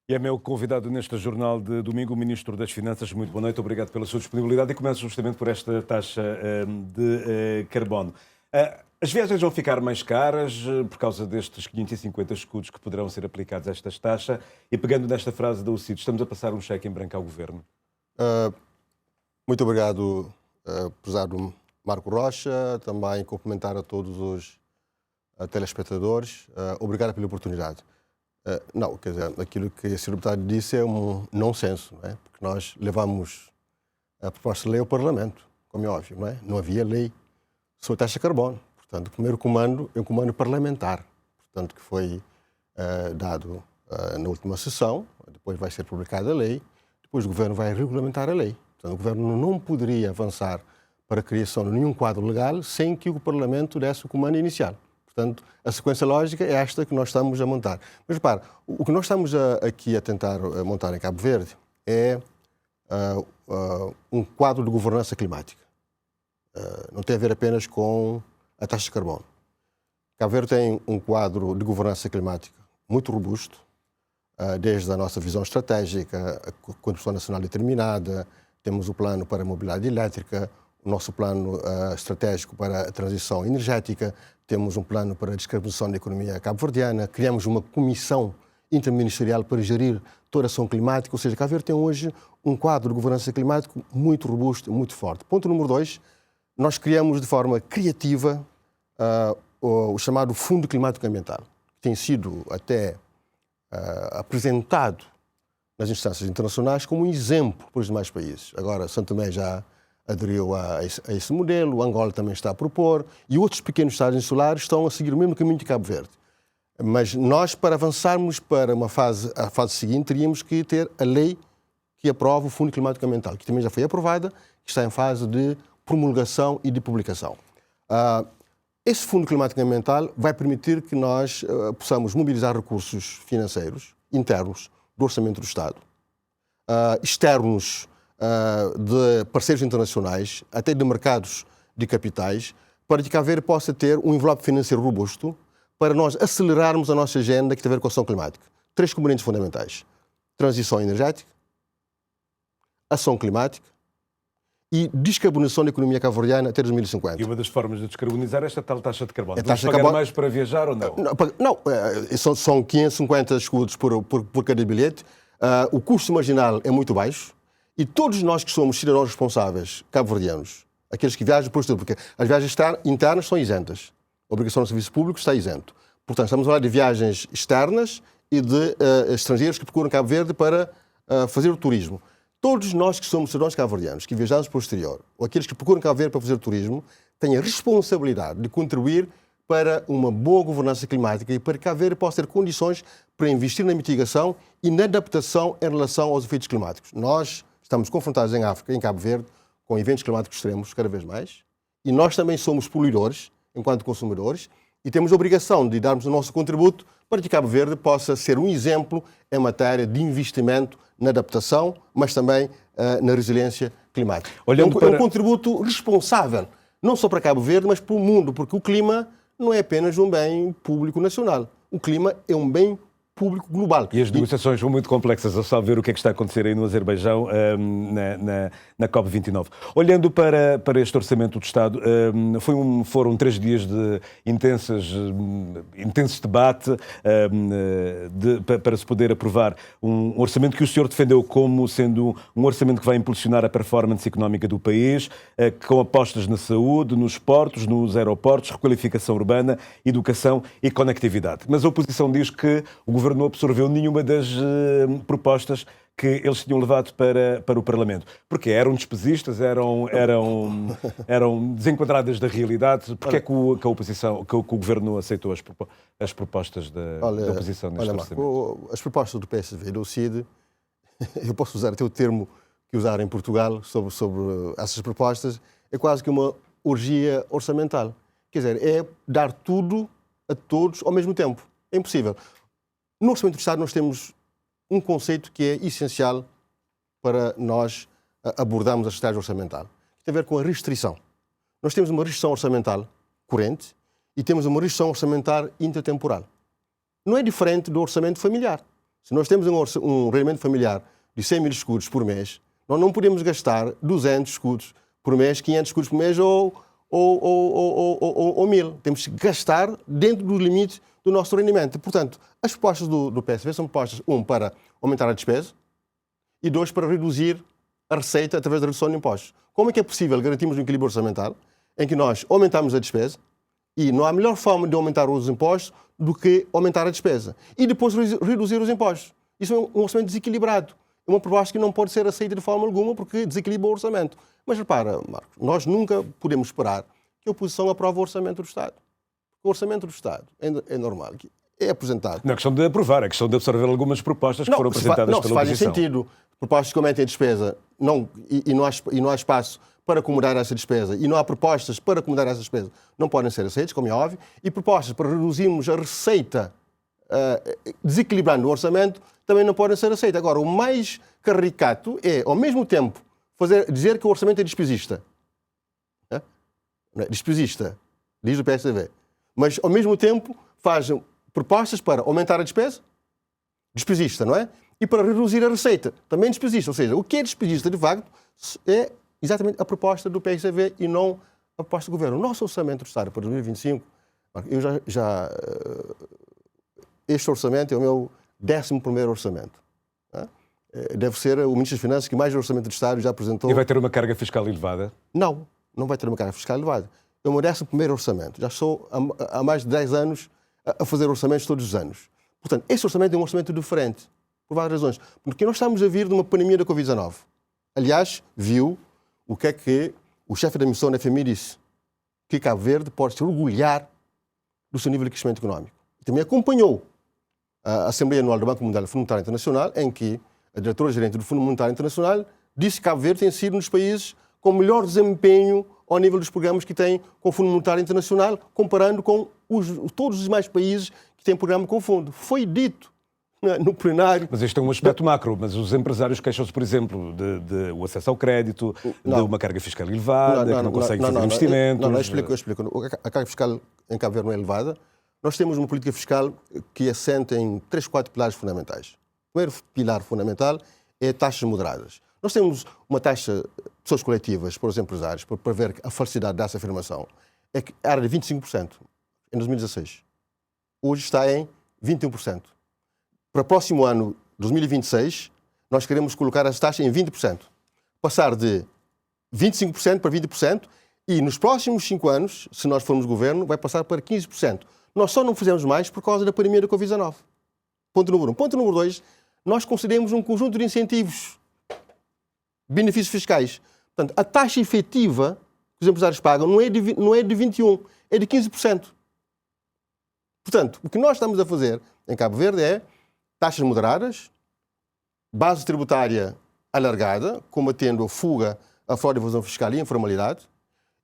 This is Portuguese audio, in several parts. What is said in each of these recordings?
E é meu convidado neste jornal de domingo, o Ministro das Finanças. Muito boa noite, obrigado pela sua disponibilidade e começo justamente por esta taxa de carbono. As viagens vão ficar mais caras por causa destes 550 escudos que poderão ser aplicados a esta taxa. E pegando nesta frase da UCID, estamos a passar um cheque em branco ao Governo. Muito obrigado, prezado Marco Rocha. Também cumprimentar a todos os telespectadores. Obrigado pela oportunidade. Não, quer dizer, aquilo que a Sr. Deputado disse é um nonsenso, não é? Porque nós levamos a proposta de lei ao Parlamento, como é óbvio, não é? Não havia lei sobre a taxa de carbono. Portanto, o primeiro comando é um comando parlamentar, portanto, que foi dado na última sessão, depois vai ser publicada a lei, depois o Governo vai regulamentar a lei. Portanto, o Governo não poderia avançar para a criação de nenhum quadro legal sem que o Parlamento desse o comando inicial. Portanto, a sequência lógica é esta que nós estamos a montar. Mas, repare, o que nós estamos aqui a tentar montar em Cabo Verde é um quadro de governança climática. Não tem a ver apenas com a taxa de carbono. Cabo Verde tem um quadro de governança climática muito robusto, desde a nossa visão estratégica, a Contribuição Nacional Determinada, temos o plano para a mobilidade elétrica, o nosso plano estratégico para a transição energética, temos um plano para a descarbonização da economia cabo-verdiana, criamos uma comissão interministerial para gerir toda a ação climática, ou seja, Cabo Verde tem hoje um quadro de governança climática muito robusto, muito forte. Ponto número 2, nós criamos de forma criativa o chamado Fundo Climático Ambiental, que tem sido até apresentado nas instâncias internacionais como um exemplo para os demais países. Agora, São Tomé já aderiu a esse modelo, Angola também está a propor e outros pequenos estados insulares estão a seguir o mesmo caminho de Cabo Verde. Mas nós, para avançarmos para a fase seguinte, teríamos que ter a lei que aprova o Fundo Climático Ambiental, que também já foi aprovada, que está em fase de promulgação e de publicação. Esse Fundo Climático Ambiental vai permitir que nós possamos mobilizar recursos financeiros internos do Orçamento do Estado, externos de parceiros internacionais, até de mercados de capitais, para que Cabo Verde possa ter um envelope financeiro robusto para nós acelerarmos a nossa agenda que tem a ver com a ação climática. 3 componentes fundamentais: transição energética, ação climática e descarbonização da economia cabo-verdiana até 2050. E uma das formas de descarbonizar é esta tal taxa de carbono. Vamos pagar mais para viajar ou não? Não, são 550 escudos por cada bilhete. O custo marginal é muito baixo. E todos nós que somos cidadãos responsáveis cabo-verdianos, aqueles que viajam por isso, porque as viagens internas são isentas. A obrigação do serviço público está isento. Portanto, estamos a falar de viagens externas e de estrangeiros que procuram Cabo Verde para fazer o turismo. Todos nós que somos cidadãos cabo-verdianos, que viajamos para o exterior, ou aqueles que procuram Cabo Verde para fazer turismo, têm a responsabilidade de contribuir para uma boa governança climática e para que Cabo Verde possa ter condições para investir na mitigação e na adaptação em relação aos efeitos climáticos. Nós estamos confrontados em África, em Cabo Verde, com eventos climáticos extremos cada vez mais, e nós também somos poluidores, enquanto consumidores, e temos a obrigação de darmos o nosso contributo para que Cabo Verde possa ser um exemplo em matéria de investimento na adaptação, mas também na resiliência climática. É um contributo responsável, não só para Cabo Verde, mas para o mundo, porque o clima não é apenas um bem público nacional. O clima é um bem público global. E as negociações são muito complexas, a só ver o que é que está a acontecer aí no Azerbaijão na COP29. Olhando para este orçamento do Estado, foram 3 dias de intenso debate para se poder aprovar um orçamento que o senhor defendeu como sendo um orçamento que vai impulsionar a performance económica do país, com apostas na saúde, nos portos, nos aeroportos, requalificação urbana, educação e conectividade. Mas a oposição diz que o Governo não absorveu nenhuma das propostas que eles tinham levado para o Parlamento. Porque eram despesistas, eram desenquadradas da realidade. Porquê é que a oposição, que o Governo não aceitou as propostas da oposição neste orçamento? As propostas do PSV e do CID, eu posso usar até o termo que usaram em Portugal sobre essas propostas, é quase que uma orgia orçamental. Quer dizer, é dar tudo a todos ao mesmo tempo. É impossível. No Orçamento do Estado nós temos um conceito que é essencial para nós abordarmos a estratégia orçamental, que tem a ver com a restrição. Nós temos uma restrição orçamental corrente e temos uma restrição orçamental intertemporal. Não é diferente do orçamento familiar. Se nós temos um rendimento familiar de 100 mil escudos por mês, nós não podemos gastar 200 escudos por mês, 500 escudos por mês ou 1000. Temos que gastar dentro do limite do nosso rendimento. Portanto, as propostas do PSV são propostas, para aumentar a despesa e 2, para reduzir a receita através da redução de impostos. Como é que é possível garantirmos um equilíbrio orçamental em que nós aumentamos a despesa e não há melhor forma de aumentar os impostos do que aumentar a despesa e depois reduzir os impostos? Isso é um orçamento desequilibrado. É uma proposta que não pode ser aceita de forma alguma porque desequilibra o orçamento. Mas repara, Marcos, nós nunca podemos esperar que a oposição aprove o orçamento do Estado. O orçamento do Estado é normal, é apresentado. Não é questão de aprovar, é questão de absorver algumas propostas que foram apresentadas pela oposição. Não, se faz sentido. Propostas que aumentem a despesa e não há espaço para acomodar essa despesa e não há propostas para acomodar essa despesa, não podem ser aceitas, como é óbvio, e propostas para reduzirmos a receita desequilibrando o orçamento também não podem ser aceitas. Agora, o mais caricato é, ao mesmo tempo, dizer que o orçamento é despesista. Despesista, diz o PSDB. Mas, ao mesmo tempo, faz propostas para aumentar a despesa, despesista, não é? E para reduzir a receita, também despesista. Ou seja, o que é despesista, de facto, é exatamente a proposta do PSDB e não a proposta do Governo. O nosso orçamento do Estado para 2025, este orçamento é o meu 11º orçamento. Deve ser o Ministro das Finanças que mais orçamento do Estado já apresentou. E vai ter uma carga fiscal elevada? Não vai ter uma carga fiscal elevada. É o meu 11º orçamento. Já estou há mais de 10 anos a fazer orçamentos todos os anos. Portanto, este orçamento é um orçamento diferente, por várias razões. Porque nós estamos a vir de uma pandemia da Covid-19. Aliás, viu o que é que o chefe da missão da FMI disse, que Cabo Verde pode se orgulhar do seu nível de crescimento económico. E também acompanhou a Assembleia Anual do Banco Mundial e do Fundo Monetário Internacional, em que a diretora-gerente do Fundo Monetário Internacional disse que Cabo Verde tem sido um dos países com melhor desempenho ao nível dos programas que tem com o Fundo Monetário Internacional, comparando com todos os demais países que têm programa com o Fundo. Foi dito no plenário. Mas este é um aspecto macro, mas os empresários queixam-se, por exemplo, de o acesso ao crédito, de uma carga fiscal elevada, que não conseguem fazer investimentos. Eu explico. A carga fiscal em Cabo Verde não é elevada. Nós temos uma política fiscal que assenta em 3, 4 pilares fundamentais. O primeiro pilar fundamental é taxas moderadas. Nós temos uma taxa de pessoas coletivas para os empresários, para ver a falsidade dessa afirmação, era de 25% em 2016. Hoje está em 21%. Para o próximo ano, 2026, nós queremos colocar as taxas em 20%. Passar de 25% para 20% e nos próximos 5 anos, se nós formos governo, vai passar para 15%. Nós só não fizemos mais por causa da pandemia da Covid-19. Ponto número 1. Ponto número 2, nós concedemos um conjunto de incentivos, benefícios fiscais. Portanto, a taxa efetiva que os empresários pagam não é de 21%, é de 15%. Portanto, o que nós estamos a fazer em Cabo Verde é taxas moderadas, base tributária alargada, combatendo a fuga, a fraude e evasão fiscal e a informalidade,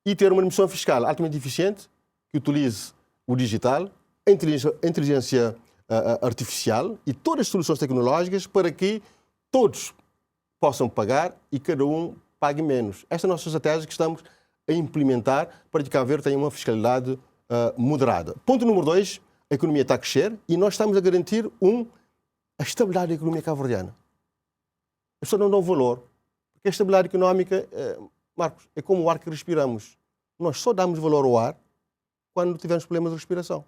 e ter uma administração fiscal altamente eficiente, que utilize o digital, a inteligência artificial e todas as soluções tecnológicas para que todos possam pagar e cada um pague menos. Esta é a nossa estratégia que estamos a implementar para que Cabo Verde tenha uma fiscalidade moderada. Ponto número 2, a economia está a crescer e nós estamos a garantir a estabilidade da economia cabo-verdiana. As pessoas não dão valor, porque a estabilidade económica, Marcos, é como o ar que respiramos. Nós só damos valor ao ar quando tivermos problemas de respiração.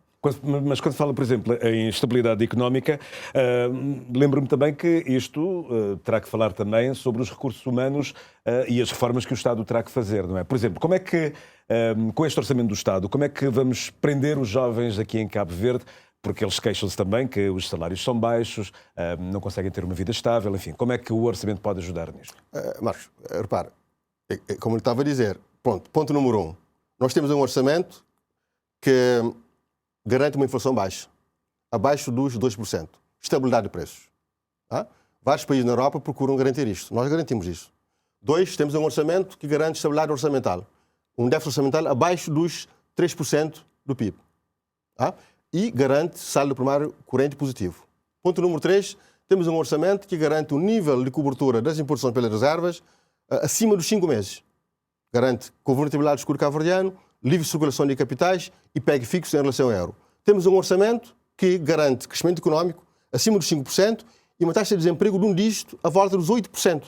Mas quando fala, por exemplo, em estabilidade económica, lembro-me também que isto terá que falar também sobre os recursos humanos e as reformas que o Estado terá que fazer, não é? Por exemplo, como é que, com este orçamento do Estado, como é que vamos prender os jovens aqui em Cabo Verde? Porque eles queixam-se também que os salários são baixos, não conseguem ter uma vida estável, enfim. Como é que o orçamento pode ajudar nisto? Marcos, repare, como eu estava a dizer, ponto número 1. Nós temos um orçamento que garante uma inflação baixa, abaixo dos 2%. Estabilidade de preços. Vários países na Europa procuram garantir isto. Nós garantimos isso. 2, temos um orçamento que garante estabilidade orçamental. Um déficit orçamental abaixo dos 3% do PIB. E garante saldo primário corrente positivo. Ponto número 3, temos um orçamento que garante um nível de cobertura das importações pelas reservas acima dos 5 meses. Garante convertibilidade do escudo cabo-verdiano, livre circulação de capitais e PEG fixo em relação ao euro. Temos um orçamento que garante crescimento económico acima dos 5% e uma taxa de desemprego de um dígito à volta dos 8%,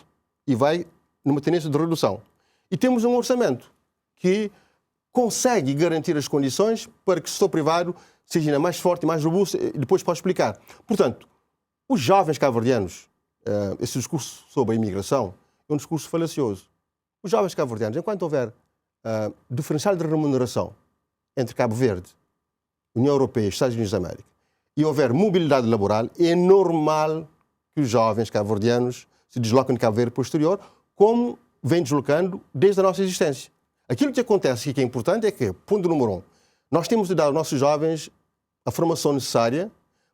e vai numa tendência de redução. E temos um orçamento que consegue garantir as condições para que o setor privado seja ainda mais forte e mais robusto, e depois posso explicar. Portanto, os jovens cabo-verdianos, esse discurso sobre a imigração é um discurso falacioso. Os jovens cabo-verdianos, enquanto houver diferencial de remuneração entre Cabo Verde, União Europeia e Estados Unidos da América, e houver mobilidade laboral, é normal que os jovens cabo-verdianos se desloquem de Cabo Verde para o exterior, como vem deslocando desde a nossa existência. Aquilo que acontece e que é importante é que, ponto número 1, nós temos de dar aos nossos jovens a formação necessária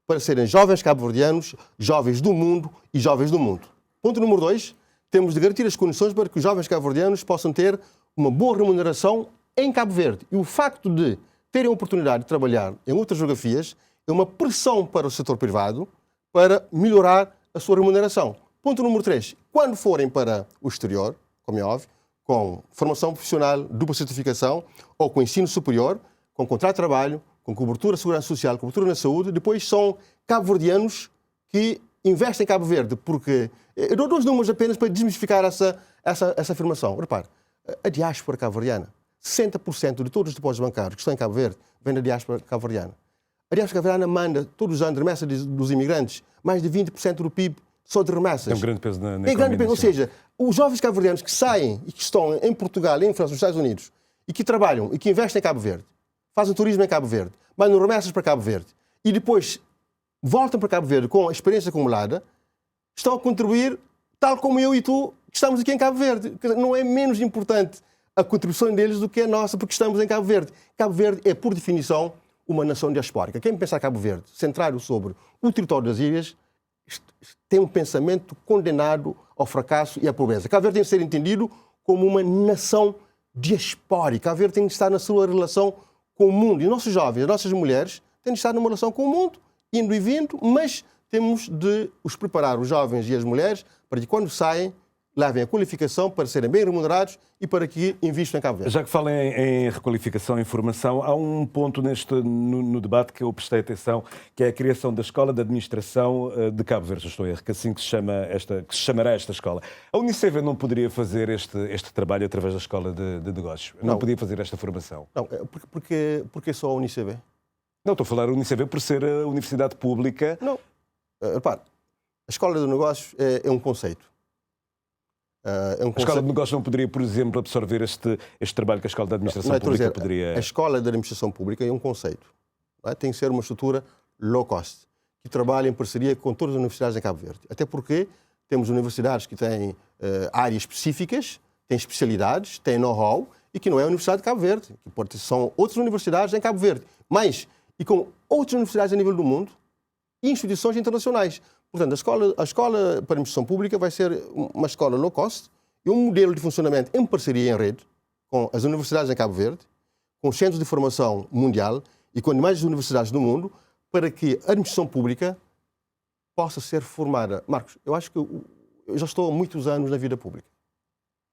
para serem jovens cabo-verdianos, jovens do mundo e jovens do mundo. Ponto número 2, temos de garantir as condições para que os jovens cabo-verdianos possam ter uma boa remuneração em Cabo Verde. E o facto de terem a oportunidade de trabalhar em outras geografias é uma pressão para o setor privado para melhorar a sua remuneração. Ponto número 3, quando forem para o exterior, como é óbvio, com formação profissional, dupla certificação ou com ensino superior, com contrato de trabalho, com cobertura de segurança social, cobertura na saúde, depois são cabo-verdianos que investem em Cabo Verde, porque... Eu dou 2 números apenas para desmistificar essa afirmação. Repare, a diáspora cabo-verdiana, 60% de todos os depósitos bancários que estão em Cabo Verde vêm da diáspora cabo-verdiana. A diáspora cabo-verdiana manda, todos os anos, remessa dos imigrantes, mais de 20% do PIB só de remessas. Tem um grande peso na economia. Grande peso, ou seja, os jovens cabo-verdianos que saem e que estão em Portugal, em França, nos Estados Unidos, e que trabalham e que investem em Cabo Verde, fazem turismo em Cabo Verde, mandam remessas para Cabo Verde e depois voltam para Cabo Verde com a experiência acumulada, estão a contribuir tal como eu e tu que estamos aqui em Cabo Verde. Não é menos importante a contribuição deles do que a nossa, porque estamos em Cabo Verde. Cabo Verde é, por definição, uma nação diaspórica. Quem pensa Cabo Verde, centrado sobre o território das ilhas, tem um pensamento condenado ao fracasso e à pobreza. Cabo Verde tem de ser entendido como uma nação diaspórica. Cabo Verde tem de estar na sua relação com o mundo. E os nossos jovens, as nossas mulheres, têm de estar numa relação com o mundo, indo e vindo, mas temos de os preparar, os jovens e as mulheres, para que quando saem, levem a qualificação para serem bem remunerados e para que investam em Cabo Verde. Já que falam em requalificação e formação, há um ponto no debate que eu prestei atenção, que é a criação da Escola de Administração de Cabo Verde, estou a erro, que assim que se chamará esta escola. A Unicef não poderia fazer este trabalho através da Escola de Negócios? Não podia fazer esta formação? Não, porque só a Unicef? Não, estou a falar da Unicef por ser a universidade pública. Não, repare, a Escola de Negócios é um conceito. A Escola de Negócios não poderia, por exemplo, absorver este trabalho que a Escola de Administração Pública poderia... A Escola de Administração Pública é um conceito. Não é? Tem que ser uma estrutura low cost, que trabalha em parceria com todas as universidades em Cabo Verde. Até porque temos universidades que têm áreas específicas, têm especialidades, têm know-how, e que não é a Universidade de Cabo Verde, que são outras universidades em Cabo Verde. Mas, e com outras universidades a nível do mundo e instituições internacionais. Portanto, a Escola para a Administração Pública vai ser uma escola low cost e um modelo de funcionamento em parceria em rede com as universidades em Cabo Verde, com os centros de formação mundial e com demais universidades do mundo, para que a administração pública possa ser formada. Marcos, eu acho que eu já estou há muitos anos na vida pública.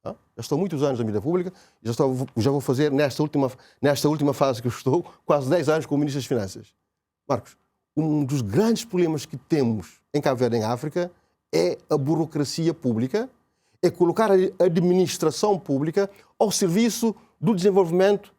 Já estou há muitos anos na vida pública e já vou fazer, nesta última fase que eu estou, quase 10 anos como Ministro das Finanças. Marcos, um dos grandes problemas que temos em Cabo Verde, em África, é a burocracia pública, é colocar a administração pública ao serviço do desenvolvimento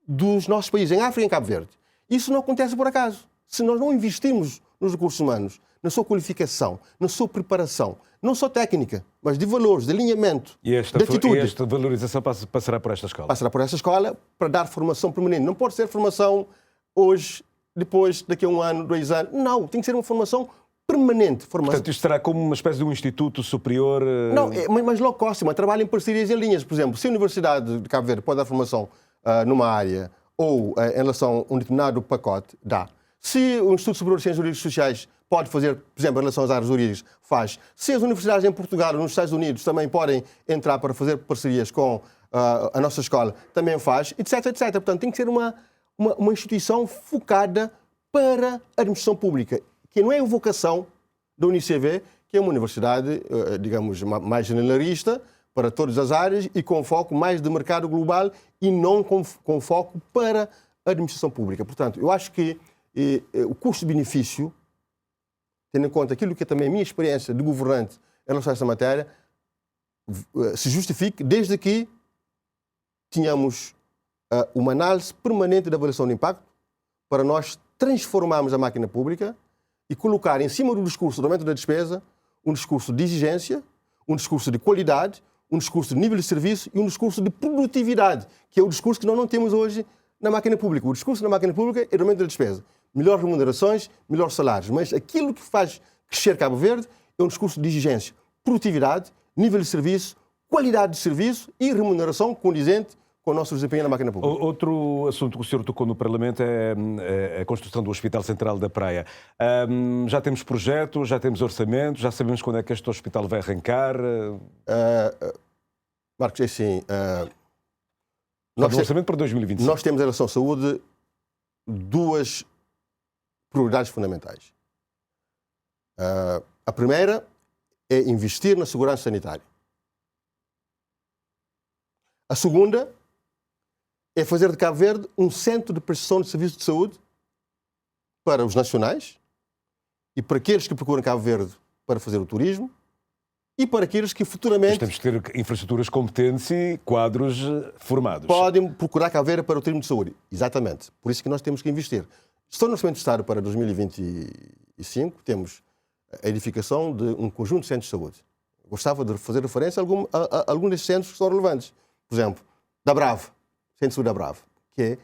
dos nossos países, em África e em Cabo Verde. Isso não acontece por acaso. Se nós não investimos nos recursos humanos, na sua qualificação, na sua preparação, não só técnica, mas de valores, de alinhamento, de atitude. E esta valorização passará por esta escola? Passará por esta escola para dar formação permanente. Não pode ser formação hoje, depois, daqui a 1 ano, 2 anos. Não, tem que ser uma formação permanente. Portanto, isto será como uma espécie de um instituto superior? Não, mas low cost, mas trabalho em parcerias em linhas. Por exemplo, se a Universidade de Cabo Verde pode dar formação numa área ou em relação a um determinado pacote, dá. Se o Instituto Superior de Ciências Jurídicas e Sociais pode fazer, por exemplo, em relação às áreas jurídicas, faz. Se as universidades em Portugal ou nos Estados Unidos também podem entrar para fazer parcerias com a nossa escola, também faz, etc, etc. Portanto, tem que ser uma instituição focada para a administração pública, que não é a vocação da Unicef, que é uma universidade, digamos, mais generalista para todas as áreas e com foco mais de mercado global e não com foco para a administração pública. Portanto, eu acho que o custo-benefício tendo em conta aquilo que é também a minha experiência de governante em relação a esta matéria, se justifique desde que tínhamos uma análise permanente da avaliação de impacto para nós transformarmos a máquina pública e colocar em cima do discurso do aumento da despesa um discurso de exigência, um discurso de qualidade, um discurso de nível de serviço e um discurso de produtividade, que é o discurso que nós não temos hoje na máquina pública. O discurso na máquina pública é o aumento da despesa. Melhores remunerações, melhores salários. Mas aquilo que faz crescer Cabo Verde é um discurso de exigência, produtividade, nível de serviço, qualidade de serviço e remuneração condizente com o nosso desempenho na máquina pública. Outro assunto que o senhor tocou no Parlamento é a construção do Hospital Central da Praia. Já temos projetos, já temos orçamento, já sabemos quando é que este hospital vai arrancar? Marcos, é assim... Nós orçamento para 2025. Nós temos em relação à saúde duas prioridades fundamentais. A primeira é investir na segurança sanitária. A segunda é fazer de Cabo Verde um centro de prestação de serviços de saúde para os nacionais e para aqueles que procuram Cabo Verde para fazer o turismo e para aqueles que futuramente... Mas temos que ter infraestruturas competentes e quadros formados. Podem procurar Cabo Verde para o turismo de saúde. Exatamente. Por isso que nós temos que investir. Estou no Orçamento de Estado para 2025, temos a edificação de um conjunto de centros de saúde. Gostava de fazer referência a alguns desses centros que são relevantes. Por exemplo, da Bravo, Centro de Saúde da Bravo, que é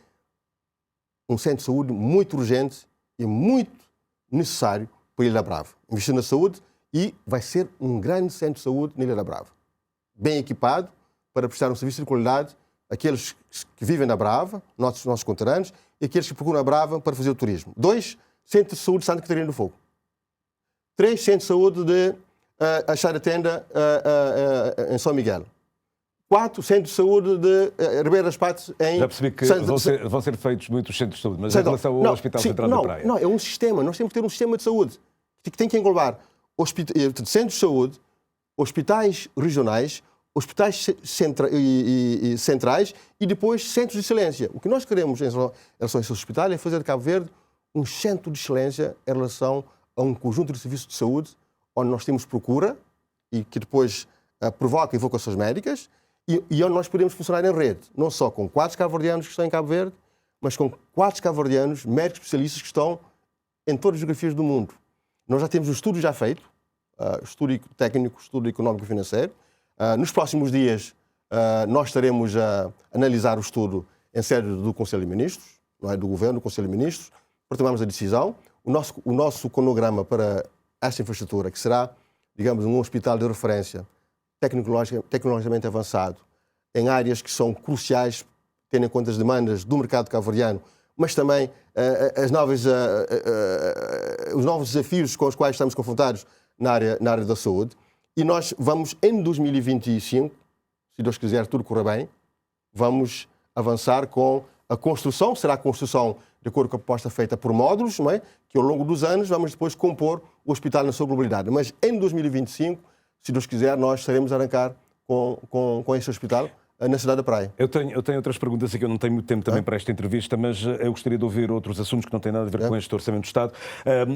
um centro de saúde muito urgente e muito necessário para a Ilha da Bravo. Investir na saúde e vai ser um grande centro de saúde na Ilha da Bravo. Bem equipado para prestar um serviço de qualidade àqueles que vivem na Brava, nossos conterrâneos, e aqueles que procuram a Brava para fazer o turismo. 2, Centro de Saúde de Santa Catarina do Fogo. 3, Centro de Saúde de Achar a Tenda em São Miguel. 4, Centro de Saúde de Ribeira das Patas em... Já percebi que vão ser feitos muitos centros de saúde, mas em relação ao Hospital Central da Praia... Não, é um sistema. Nós temos que ter um sistema de saúde que tem que englobar centros de saúde, hospitais regionais, hospitais centrais e depois centros de excelência. O que nós queremos em relação a esse hospital é fazer de Cabo Verde um centro de excelência em relação a um conjunto de serviços de saúde onde nós temos procura e que depois provoca invocações médicas e onde nós podemos funcionar em rede, não só com 4 cabo-verdianos que estão em Cabo Verde, mas com 4 cabo-verdianos, médicos especialistas que estão em todas as geografias do mundo. Nós já temos um estudo já feito, estudo técnico, estudo económico e financeiro. Nos próximos dias nós estaremos a analisar o estudo em sede do Conselho de Ministros, não é, do Governo, do Conselho de Ministros, para tomarmos a decisão. O nosso cronograma para esta infraestrutura, que será, digamos, um hospital de referência tecnologicamente avançado, em áreas que são cruciais, tendo em conta as demandas do mercado cabo-verdiano, mas também os novos desafios com os quais estamos confrontados na área da saúde. E nós vamos, em 2025, se Deus quiser, tudo correr bem, vamos avançar com a construção, será a construção de acordo com a proposta feita por módulos, não é? Que ao longo dos anos vamos depois compor o hospital na sua globalidade. Mas em 2025, se Deus quiser, nós estaremos a arrancar com este hospital na cidade da Praia. Eu tenho outras perguntas aqui, eu não tenho muito tempo também para esta entrevista, mas eu gostaria de ouvir outros assuntos que não têm nada a ver com este Orçamento do Estado.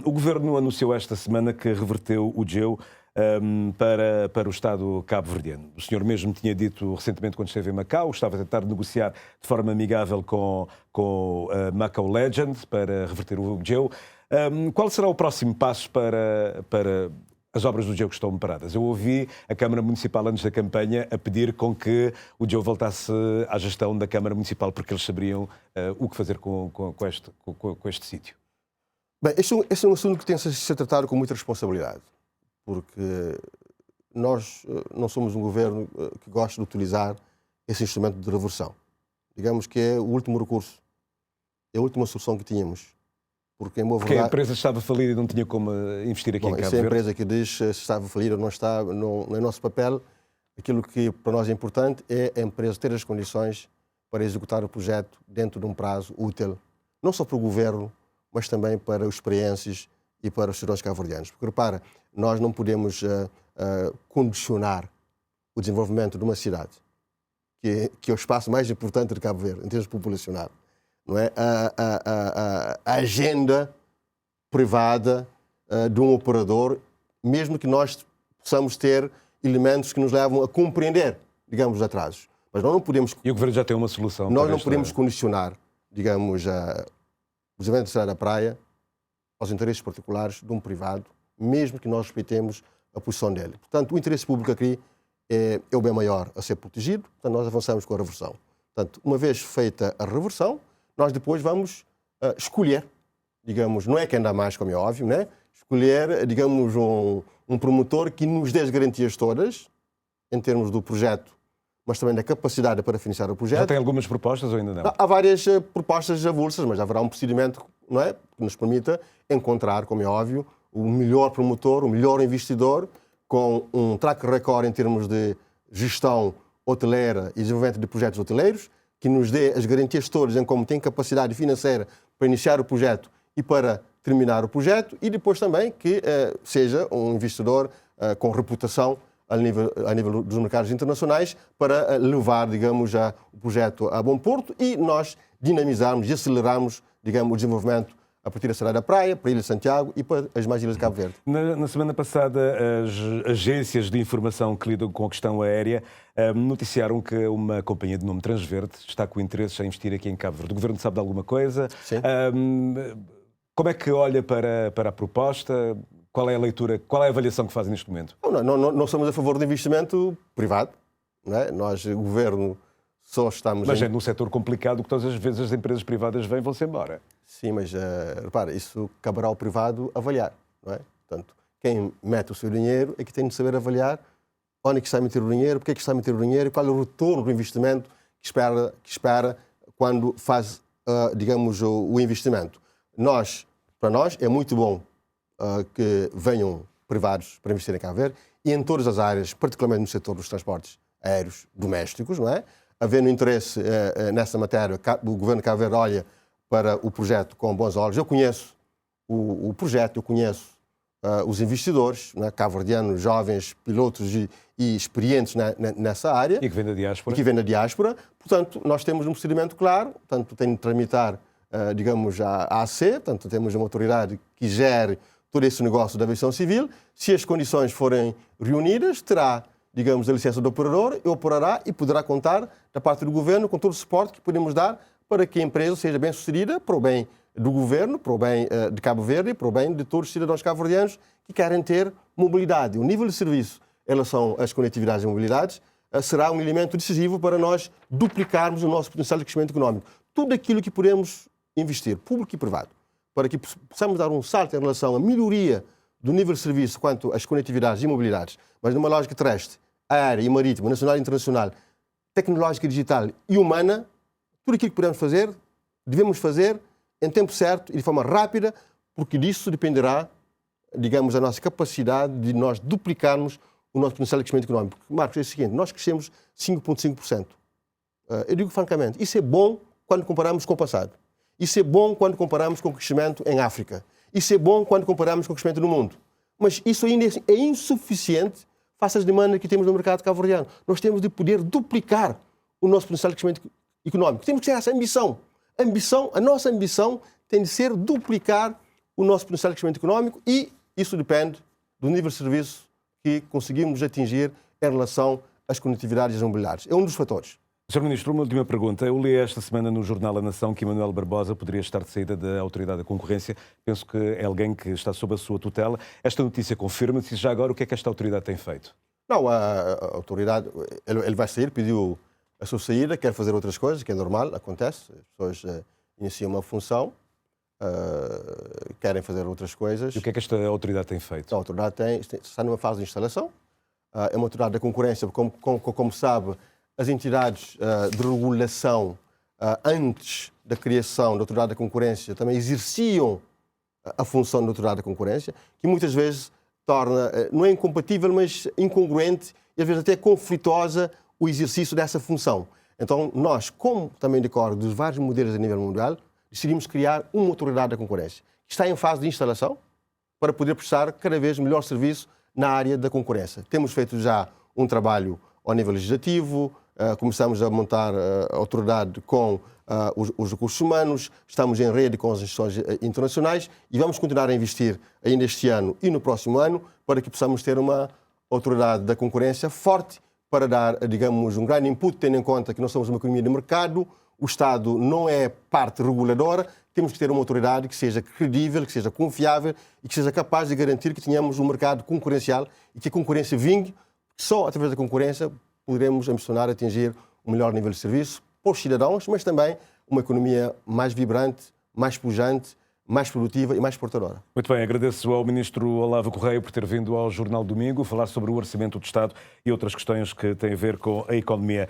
O Governo anunciou esta semana que reverteu o DGEU para o Estado cabo-verdiano. O senhor mesmo tinha dito recentemente, quando esteve em Macau, estava a tentar negociar de forma amigável com a Macau Legend para reverter o DGEU. Qual será o próximo passo para as obras do DGEU que estão paradas? Eu ouvi a Câmara Municipal, antes da campanha, a pedir com que o DGEU voltasse à gestão da Câmara Municipal, porque eles saberiam o que fazer com este sítio. Bem, este é um assunto que tem de ser tratado com muita responsabilidade, porque nós não somos um governo que gosta de utilizar esse instrumento de reversão. Digamos que é o último recurso, é a última solução que tínhamos. Porque a empresa estava falida e não tinha como investir aqui em Cabo Verde? Se a empresa que diz se estava falida ou não está, não é nosso papel. Aquilo que para nós é importante é a empresa ter as condições para executar o projeto dentro de um prazo útil, não só para o governo, mas também para os experiências e para os cidadãos cabo-verdianos. Porque, repara, nós não podemos condicionar o desenvolvimento de uma cidade, que é o espaço mais importante de Cabo Verde, em termos populacionais. Não é? A agenda privada de um operador, mesmo que nós possamos ter elementos que nos levam a compreender, digamos, os atrasos. Mas nós não podemos... E o Governo já tem uma solução. Nós não podemos condicionar, digamos, os eventos da praia aos interesses particulares de um privado, mesmo que nós respeitemos a posição dele. Portanto, o interesse público aqui é o bem maior a ser protegido, portanto, nós avançamos com a reversão. Portanto, uma vez feita a reversão, nós depois vamos escolher, digamos, não é quem dá mais, como é óbvio, né? Escolher, digamos, um promotor que nos dê as garantias todas, em termos do projeto, mas também da capacidade para financiar o projeto. Já tem algumas propostas ou ainda não? Há várias propostas avulsas, mas haverá um procedimento, não é, que nos permita encontrar, como é óbvio, o melhor promotor, o melhor investidor, com um track record em termos de gestão hoteleira e desenvolvimento de projetos hoteleiros, que nos dê as garantias todas em como tem capacidade financeira para iniciar o projeto e para terminar o projeto, e depois também que seja um investidor com reputação a nível dos mercados internacionais para levar, digamos, o projeto a bom porto e nós dinamizarmos e acelerarmos, digamos, o desenvolvimento a partir da cidade da Praia, para a Ilha de Santiago e para as mais ilhas de Cabo Verde. Na semana passada, as agências de informação que lidam com a questão aérea noticiaram que uma companhia de nome Transverde está com interesses em investir aqui em Cabo Verde. O Governo sabe de alguma coisa? Sim. Como é que olha para a proposta? Qual é a leitura, qual é a avaliação que fazem neste momento? Não somos a favor do investimento privado. Não é? Nós, o Governo, só estamos... Mas é num setor complicado que todas as vezes as empresas privadas vão-se embora. Sim, mas repara, isso caberá ao privado avaliar. Não é? Portanto, quem mete o seu dinheiro é que tem de saber avaliar onde é que está a meter o dinheiro, porque é que está a meter o dinheiro e qual é o retorno do investimento que espera quando faz, digamos, o investimento. Para nós, é muito bom que venham privados para investir em Cabo Verde e em todas as áreas, particularmente no setor dos transportes aéreos domésticos, não é? Havendo interesse nessa matéria, o Governo de Cabo Verde olha para o projeto com bons olhos. Eu conheço o projeto, eu conheço os investidores, né, cabo-verdianos, jovens, pilotos e experientes nessa área. E que vem da diáspora. E que vem da diáspora. Portanto, nós temos um procedimento claro, portanto, tem de tramitar, digamos, a AC, portanto, temos uma autoridade que gere todo esse negócio da aviação civil. Se as condições forem reunidas, terá, digamos, a licença do operador, e operará e poderá contar, da parte do Governo, com todo o suporte que podemos dar para que a empresa seja bem sucedida, para o bem do Governo, para o bem de Cabo Verde e para o bem de todos os cidadãos cabo-verdianos que querem ter mobilidade. O nível de serviço em relação às conectividades e mobilidades será um elemento decisivo para nós duplicarmos o nosso potencial de crescimento económico. Tudo aquilo que podemos investir, público e privado, para que possamos dar um salto em relação à melhoria do nível de serviço quanto às conectividades e mobilidades, mas numa lógica terrestre, aérea e marítima, nacional e internacional, tecnológica e digital e humana, tudo aquilo que podemos fazer, devemos fazer em tempo certo e de forma rápida, porque disso dependerá, digamos, a nossa capacidade de nós duplicarmos o nosso potencial de crescimento económico. Marcos, é o seguinte, nós crescemos 5,5%. Eu digo francamente, isso é bom quando comparamos com o passado. Isso é bom quando comparamos com o crescimento em África. Isso é bom quando comparamos com o crescimento no mundo. Mas isso ainda é insuficiente face às demandas que temos no mercado cabo-verdiano. Nós temos de poder duplicar o nosso potencial de crescimento económico. Temos que ter essa ambição. A nossa ambição tem de ser duplicar o nosso potencial de crescimento económico e isso depende do nível de serviço que conseguimos atingir em relação às conectividades e às mobilidades. É um dos fatores. Sr. Ministro, uma última pergunta. Eu li esta semana no jornal A Nação que Manuel Barbosa poderia estar de saída da Autoridade da Concorrência. Penso que é alguém que está sob a sua tutela. Esta notícia confirma-se e já agora o que é que esta autoridade tem feito? Não, a autoridade, ele vai sair, pediu a sua saída, quer fazer outras coisas, que é normal, acontece. As pessoas iniciam uma função, querem fazer outras coisas. E o que é que esta autoridade tem feito? A autoridade está numa fase de instalação. É uma autoridade da concorrência, como sabe, as entidades de regulação, antes da criação da autoridade da concorrência, também exerciam a função da autoridade da concorrência, que muitas vezes torna, não é incompatível, mas incongruente e às vezes até conflituosa o exercício dessa função. Então, nós, como também decorre dos vários modelos a nível mundial, decidimos criar uma autoridade da concorrência, que está em fase de instalação, para poder prestar cada vez melhor serviço na área da concorrência. Temos feito já um trabalho ao nível legislativo, começamos a montar a autoridade com os recursos humanos, estamos em rede com as instituições internacionais e vamos continuar a investir ainda este ano e no próximo ano para que possamos ter uma autoridade da concorrência forte para dar, digamos, um grande input, tendo em conta que nós somos uma economia de mercado, o Estado não é parte reguladora, temos que ter uma autoridade que seja credível, que seja confiável e que seja capaz de garantir que tenhamos um mercado concorrencial e que a concorrência vingue. Só através da concorrência poderemos ambicionar atingir um melhor nível de serviço para os cidadãos, mas também uma economia mais vibrante, mais pujante, mais produtiva e mais exportadora. Muito bem, agradeço ao Ministro Olavo Correia por ter vindo ao Jornal Domingo falar sobre o Orçamento do Estado e outras questões que têm a ver com a economia.